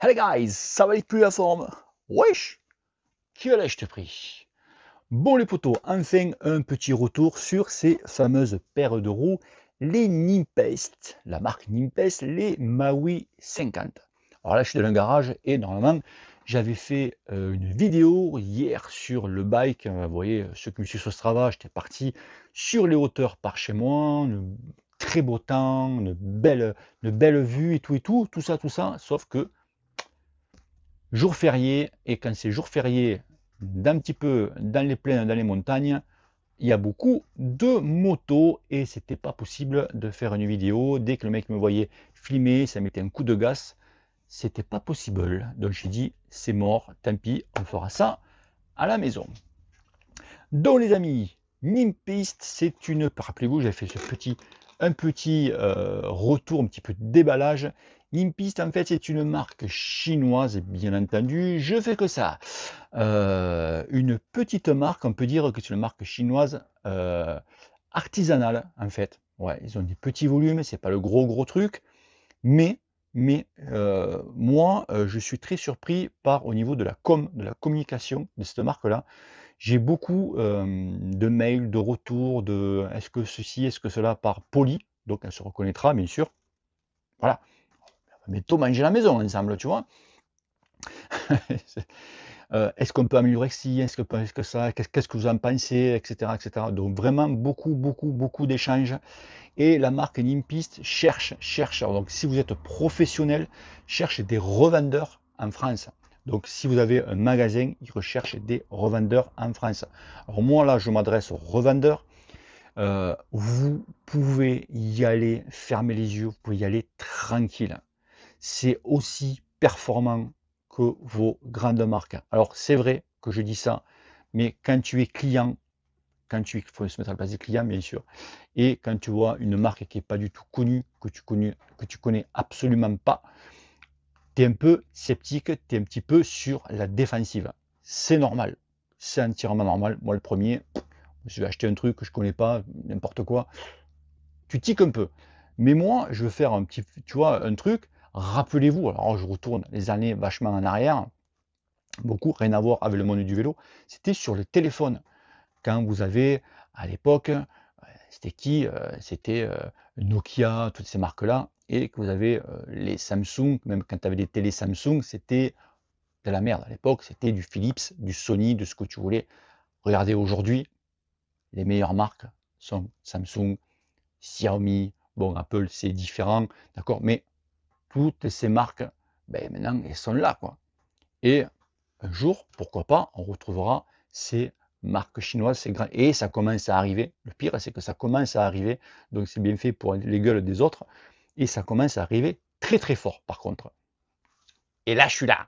Hey guys, ça va les plus la forme? Wesh, qui allais-je te prie? Bon les potos, enfin un petit retour sur ces fameuses paires de roues, les Nimpest, la marque Nimpest, les Maui 50. Alors là je suis dans le garage et normalement j'avais fait une vidéo hier sur le bike, vous voyez, ceux qui me suivent sur Strava, j'étais parti sur les hauteurs par chez moi, très beau temps, une belle vue et tout ça, sauf que jour férié, et quand c'est jour férié, d'un petit peu dans les plaines, dans les montagnes, il y a beaucoup de motos et c'était pas possible de faire une vidéo. Dès que le mec me voyait filmer, ça mettait un coup de gaz. C'était pas possible. Donc j'ai dit, c'est mort, tant pis, on fera ça à la maison. Donc les amis, Nimpiste, c'est une... Rappelez-vous, j'avais fait un petit retour, un petit peu de déballage. Nimpiste, en fait, c'est une marque chinoise, bien entendu. Je fais que ça. Une petite marque, on peut dire que c'est une marque chinoise artisanale, en fait. Ouais, ils ont des petits volumes, c'est pas le gros truc, mais, moi, je suis très surpris par au niveau de la communication de cette marque-là. J'ai beaucoup de mails, de retours, de est-ce que ceci, est-ce que cela par poli, donc elle se reconnaîtra, bien sûr. Voilà, mais tout manger à la maison ensemble, tu vois. Est-ce qu'on peut améliorer ci? Est-ce que ça? Qu'est-ce que vous en pensez? Etc. etc. Donc vraiment beaucoup d'échanges. Et la marque Nimpiste cherche. Alors, donc si vous êtes professionnel, cherche des revendeurs en France. Donc si vous avez un magasin, ils recherchent des revendeurs en France. Alors moi là, je m'adresse aux revendeurs. Vous pouvez y aller, fermer les yeux, vous pouvez y aller tranquille. C'est aussi performant que vos grandes marques. Alors c'est vrai que je dis ça, mais quand tu es client, il faut se mettre à la place des clients bien sûr, et quand tu vois une marque qui n'est pas du tout connue, que tu connais absolument pas, tu es un peu sceptique, tu es un petit peu sur la défensive. C'est normal, c'est entièrement normal. Moi le premier, je vais acheter un truc que je connais pas, n'importe quoi, tu tiques un peu. Mais moi, je veux faire un petit, tu vois, un truc. Rappelez-vous, alors je retourne les années vachement en arrière, beaucoup, rien à voir avec le monde du vélo. C'était sur le téléphone. Quand vous avez, à l'époque, c'était qui? C'était Nokia, toutes ces marques-là. Et que vous avez les Samsung, même quand tu avais des télé Samsung, c'était de la merde. À l'époque, c'était du Philips, du Sony, de ce que tu voulais. Regardez aujourd'hui, les meilleures marques sont Samsung, Xiaomi, bon, Apple, c'est différent, d'accord, mais toutes ces marques, ben, maintenant, elles sont là, quoi. Et un jour, pourquoi pas, on retrouvera ces marques chinoises, et ça commence à arriver. Le pire, c'est que ça commence à arriver, donc c'est bien fait pour les gueules des autres, et ça commence à arriver très fort, par contre. Et là, je suis là,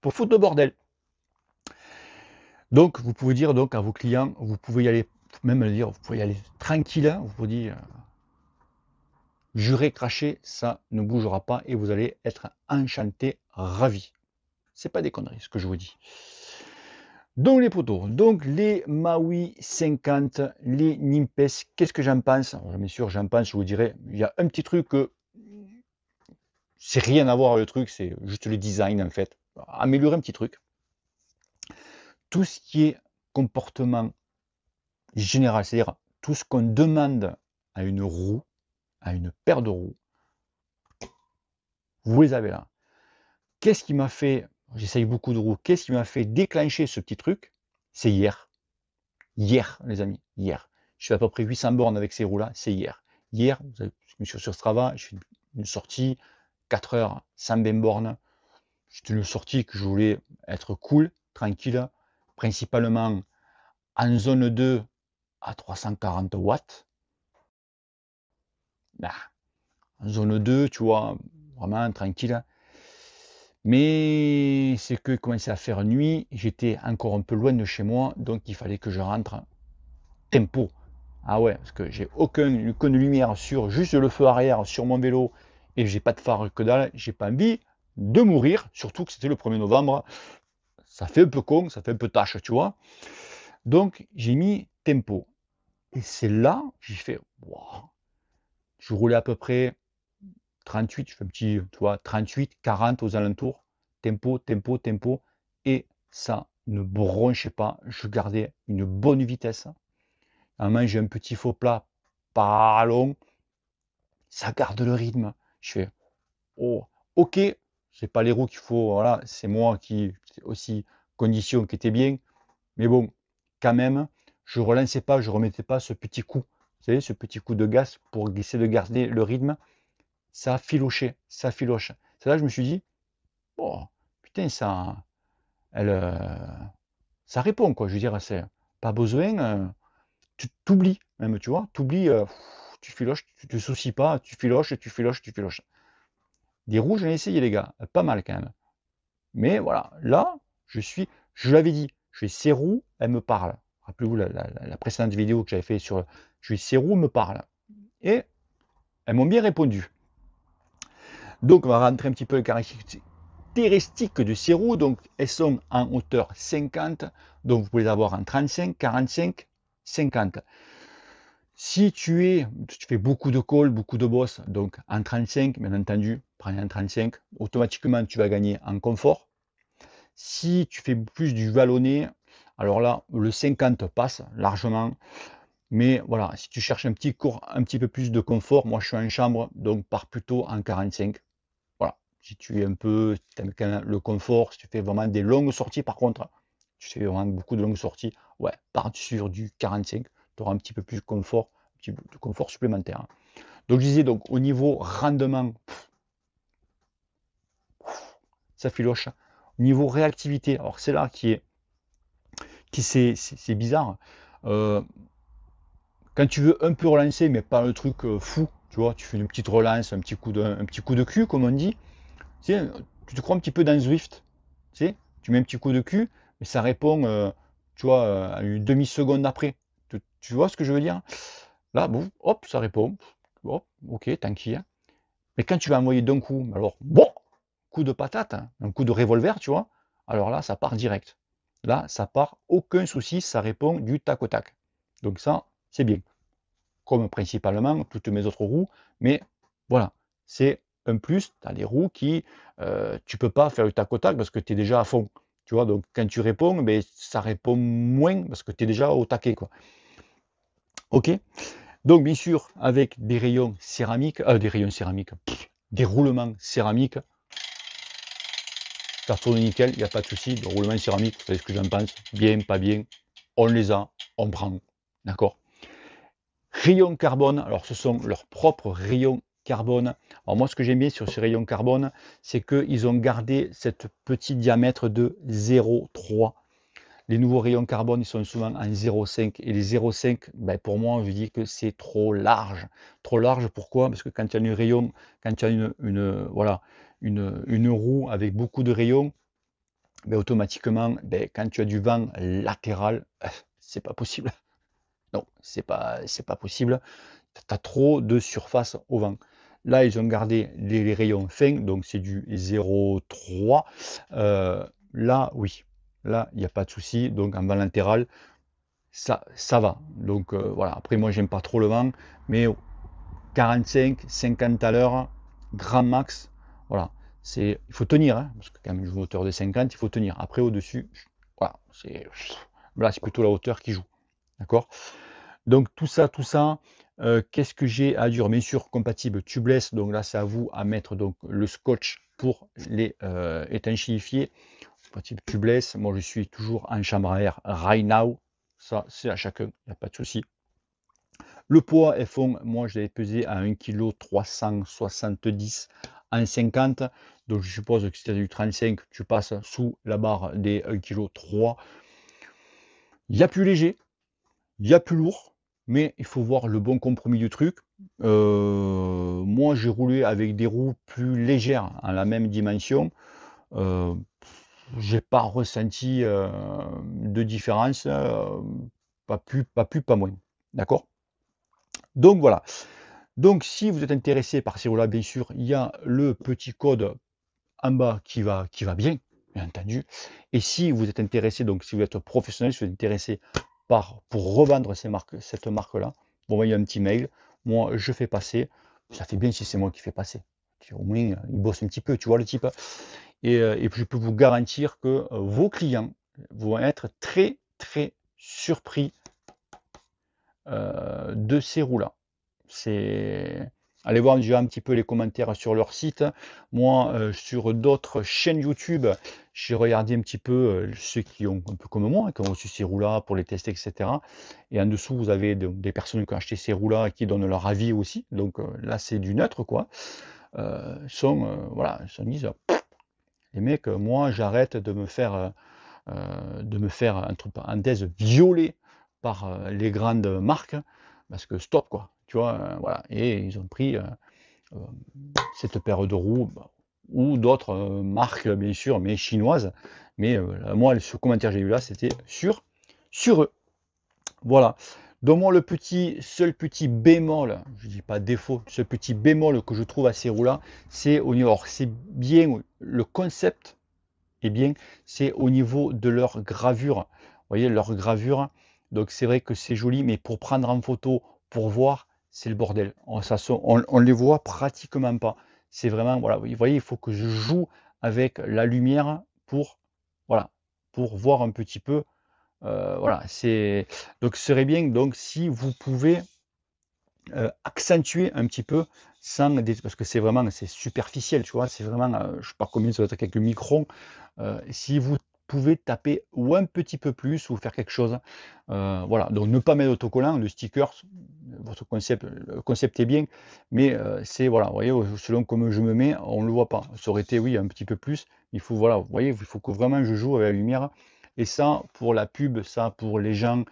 pour foutre le bordel. Donc, vous pouvez dire donc à vos clients, vous pouvez y aller, même le dire, vous pouvez y aller tranquille, hein, vous pouvez dire, juré, craché, ça ne bougera pas et vous allez être enchanté, ravi. C'est pas des conneries ce que je vous dis. Donc les poteaux, donc les Maui 50, les Nimpes, qu'est-ce que j'en pense? Alors, bien sûr, j'en pense, je vous dirais, il y a un petit truc que c'est rien à voir avec le truc, c'est juste le design en fait. Améliorer un petit truc. Tout ce qui est comportement général, c'est-à-dire tout ce qu'on demande à une roue, à une paire de roues, vous les avez là. Qu'est-ce qui m'a fait, j'essaye beaucoup de roues, qu'est-ce qui m'a fait déclencher ce petit truc? C'est hier. Hier, les amis, hier. Je fais à peu près 800 bornes avec ces roues-là, c'est hier. Hier, je me suis sur Strava, je fais une sortie, 4 heures, 120 bornes. C'était une sortie que je voulais être cool, tranquille, principalement en zone 2 à 340 watts. Bah, en zone 2, tu vois, vraiment tranquille. Mais c'est que commençait à faire nuit, j'étais encore un peu loin de chez moi, donc il fallait que je rentre tempo. Ah ouais, parce que j'ai aucune lumière sur juste le feu arrière sur mon vélo et j'ai pas de phare que dalle, j'ai pas envie de mourir, surtout que c'était le 1er novembre. Ça fait un peu con, ça fait un peu tâche, tu vois. Donc j'ai mis tempo. Et c'est là j'ai fait, wow. Je roulais à peu près 38, je fais un petit, tu vois, 38, 40 aux alentours, tempo, tempo, tempo, et ça ne bronchait pas, je gardais une bonne vitesse. À un moment, j'ai un petit faux plat, pas long, ça garde le rythme. Je fais, oh, ok, c'est pas les roues qu'il faut, voilà, c'est moi qui, c'est aussi condition qui était bien, mais bon, quand même, je relançais pas, je remettais pas ce petit coup, vous savez, ce petit coup de gaz pour essayer de garder le rythme. Ça filochait, ça filoche. C'est là que je me suis dit, oh, putain, elle, ça répond, quoi. Je veux dire, c'est pas besoin, tu t'oublies, même, tu vois, t'oublies, tu filoches, tu te soucies pas, tu filoches, tu filoches, tu filoches. Des roues, j'en ai essayé, les gars, pas mal quand même. Mais voilà, là, je l'avais dit, ces roues, elles me parlent. Rappelez-vous la précédente vidéo que j'avais fait sur, ces roues me parlent. Et elles m'ont bien répondu. Donc, on va rentrer un petit peu les caractéristiques de ces roues. Donc, elles sont en hauteur 50. Donc, vous pouvez les avoir en 35, 45, 50. Si tu fais beaucoup de calls, beaucoup de bosses, donc en 35, bien entendu, prends en 35, automatiquement, tu vas gagner en confort. Si tu fais plus du vallonné, alors là, le 50 passe largement. Mais voilà, si tu cherches un petit peu plus de confort, moi je suis en chambre, donc pars plutôt en 45. Voilà, si tu es un peu, si tu aimes le confort, si tu fais vraiment des longues sorties, par contre, tu fais vraiment beaucoup de longues sorties, ouais, pars sur du 45, tu auras un petit peu plus de confort, un petit peu de confort supplémentaire. Donc je disais, donc au niveau rendement, ça filoche. Au niveau réactivité, alors c'est là c'est bizarre. Euh, Quand tu veux un peu relancer, mais pas le truc fou, tu vois, tu fais une petite relance, un petit coup de cul, comme on dit. Tu sais, tu te crois un petit peu dans Zwift. Tu sais, tu mets un petit coup de cul, mais ça répond, tu vois, à une demi-seconde après. Tu vois ce que je veux dire? Là, bon, hop, ça répond. Hop, ok, tranquille. Mais quand tu vas envoyer d'un coup, alors, bon, coup de patate, hein, un coup de revolver, tu vois, alors là, ça part direct. Là, ça part, aucun souci, ça répond du tac au tac. Donc ça, c'est bien. Comme principalement toutes mes autres roues, mais voilà, c'est un plus, tu as des roues qui, tu peux pas faire du tac au tac parce que tu es déjà à fond. Tu vois, donc quand tu réponds, ben, ça répond moins parce que tu es déjà au taquet, quoi. Ok. Donc bien sûr, avec des rayons céramiques, des roulements céramiques, ça tourne nickel, il n'y a pas de souci. Le roulement céramique, vous savez ce que j'en pense, bien, pas bien, on les a, on prend. D'accord. Rayons carbone, alors ce sont leurs propres rayons carbone. Alors moi, ce que j'aime bien sur ces rayons carbone, c'est qu'ils ont gardé cette petit diamètre de 0,3. Les nouveaux rayons carbone, ils sont souvent en 0,5. Et les 0,5, ben pour moi, je dis que c'est trop large. Trop large, pourquoi? Parce que quand tu as quand tu as voilà, une roue avec beaucoup de rayons, ben automatiquement, ben, quand tu as du vent latéral, c'est pas possible. Non, c'est pas possible. Tu as trop de surface au vent. Là, ils ont gardé les rayons fins, donc c'est du 0,3. Là, oui, là, il n'y a pas de souci. Donc en vent latéral, ça va. Donc voilà, après moi, j'aime pas trop le vent, mais 45, 50 à l'heure, grand max, voilà. Il faut tenir, hein, parce que quand même, je joue hauteur de 50, il faut tenir. Après, au-dessus, voilà, c'est plutôt la hauteur qui joue. D'accord? Donc tout ça, qu'est-ce que j'ai à dire? Bien sûr, compatible tubeless, donc là c'est à vous à mettre donc le scotch pour les étanchéifier. Compatible tubeless, moi je suis toujours en chambre à air right now, ça c'est à chacun, il n'y a pas de souci. Le poids, elles font, moi je l'ai pesé à 1,370 kg en 50, donc je suppose que si tu as du 35, tu passes sous la barre des 1,3 kg. Il y a plus léger, il y a plus lourd, mais il faut voir le bon compromis du truc. Moi, j'ai roulé avec des roues plus légères, en la même dimension. Euh, j'ai pas ressenti de différence, pas moins. D'accord? Donc voilà. Donc si vous êtes intéressé par ces roues-là, bien sûr, il y a le petit code en bas qui va bien entendu. Et si vous êtes intéressé, donc si vous êtes professionnel, si vous êtes intéressé pour revendre cette marque-là, bon, il y a un petit mail. Moi, je fais passer. Ça fait bien si c'est moi qui fais passer. au moins, il bosse un petit peu, tu vois le type. Et puis je peux vous garantir que vos clients vont être très, très surpris de ces roues-là. Allez voir déjà un petit peu les commentaires sur leur site. Moi, sur d'autres chaînes YouTube, j'ai regardé un petit peu ceux qui ont, un peu comme moi, qui ont reçu ces roues-là pour les tester, etc. Et en dessous, vous avez des personnes qui ont acheté ces roues-là et qui donnent leur avis aussi. Donc là, c'est du neutre, quoi. Voilà, ils se disent, les mecs, moi, j'arrête de me faire entre parenthèses violer par les grandes marques parce que stop quoi, tu vois, voilà. Et ils ont pris cette paire de roues ou d'autres marques bien sûr, mais chinoises. Mais moi, ce commentaire que j'ai eu là, c'était sur eux. Voilà. Donc moi, seul petit bémol, je dis pas défaut, ce petit bémol que je trouve à ces roues-là, c'est au niveau, alors c'est bien le concept eh bien, c'est au niveau de leur gravure. Vous voyez, leur gravure. Donc, c'est vrai que c'est joli, mais pour prendre en photo, pour voir, c'est le bordel. On les voit pratiquement pas. C'est vraiment, voilà, vous voyez, il faut que je joue avec la lumière pour, voilà, pour voir un petit peu. Voilà, donc, ce serait bien, donc, si vous pouvez accentuer un petit peu parce que c'est superficiel, tu vois, c'est vraiment, je sais pas combien ça doit être quelques microns. Si vous pouvez taper ou un petit peu plus ou faire quelque chose, voilà, donc ne pas mettre d'autocollant, de stickers, votre concept, le concept est bien, mais c'est, voilà, vous voyez, selon comme je me mets, on le voit pas. Ça aurait été, oui, un petit peu plus, il faut, voilà, vous voyez, il faut que vraiment je joue avec la lumière, et ça, pour la pub, ça, pour les gens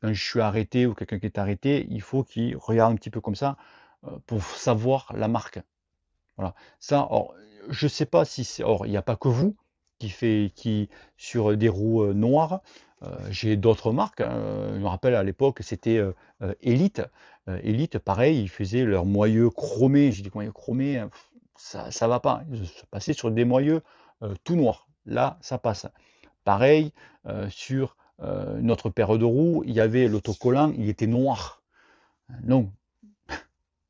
quand je suis arrêté ou quelqu'un qui est arrêté, il faut qu'il regarde un petit peu comme ça pour savoir la marque. Voilà. Ça, or, je sais pas si c'est. Or, il n'y a pas que vous qui sur des roues noires. J'ai d'autres marques, hein. Je me rappelle à l'époque, c'était Elite. Elite, pareil, ils faisaient leurs moyeux chromés. J'ai dit moyeux chromés, ça va pas. Ils se passaient sur des moyeux tout noirs. Là, ça passe. Pareil, sur notre paire de roues, il y avait l'autocollant, il était noir. Non,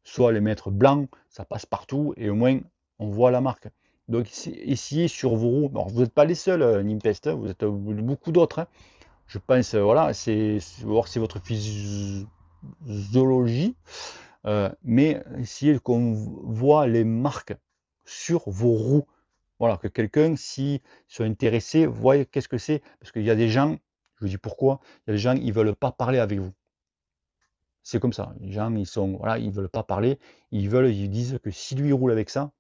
soit les mettre blancs, ça passe partout et au moins on voit la marque. Donc essayez sur vos roues. Alors, vous n'êtes pas les seuls, Nimpest, vous êtes beaucoup d'autres, hein. Je pense, voilà, c'est votre physiologie, mais essayez qu'on voit les marques sur vos roues. Voilà, que quelqu'un, si sont intéressés, voit qu'est-ce que c'est. Parce qu'il y a des gens, je vous dis pourquoi, il y a des gens, ils veulent pas parler avec vous. C'est comme ça. Les gens, voilà, ils veulent pas parler. Ils disent que si lui roule avec ça,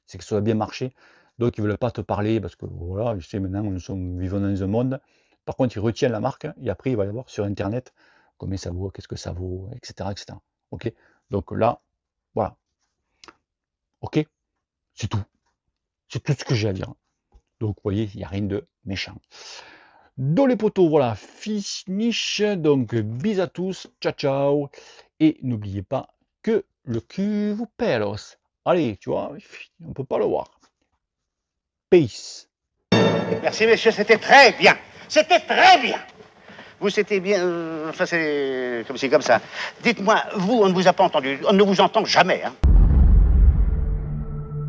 c'est que ça va bien marcher. Donc, ils veulent pas te parler parce que voilà, je sais maintenant, nous vivons dans un monde. Par contre, ils retiennent la marque et après, il va y avoir sur Internet combien ça vaut, qu'est-ce que ça vaut, etc., etc. Ok. Donc là, voilà. Ok. C'est tout. C'est tout ce que j'ai à dire. Donc, vous voyez, il n'y a rien de méchant. Dans les poteaux, voilà, finish. Donc, bis à tous, ciao, ciao. Et n'oubliez pas que le cul vous pelos. Allez, tu vois, on ne peut pas le voir. Peace. Merci, messieurs, c'était très bien. C'était très bien. Vous, c'était bien. Enfin, c'est comme ça. Dites-moi, vous, on ne vous a pas entendu. On ne vous entend jamais, hein.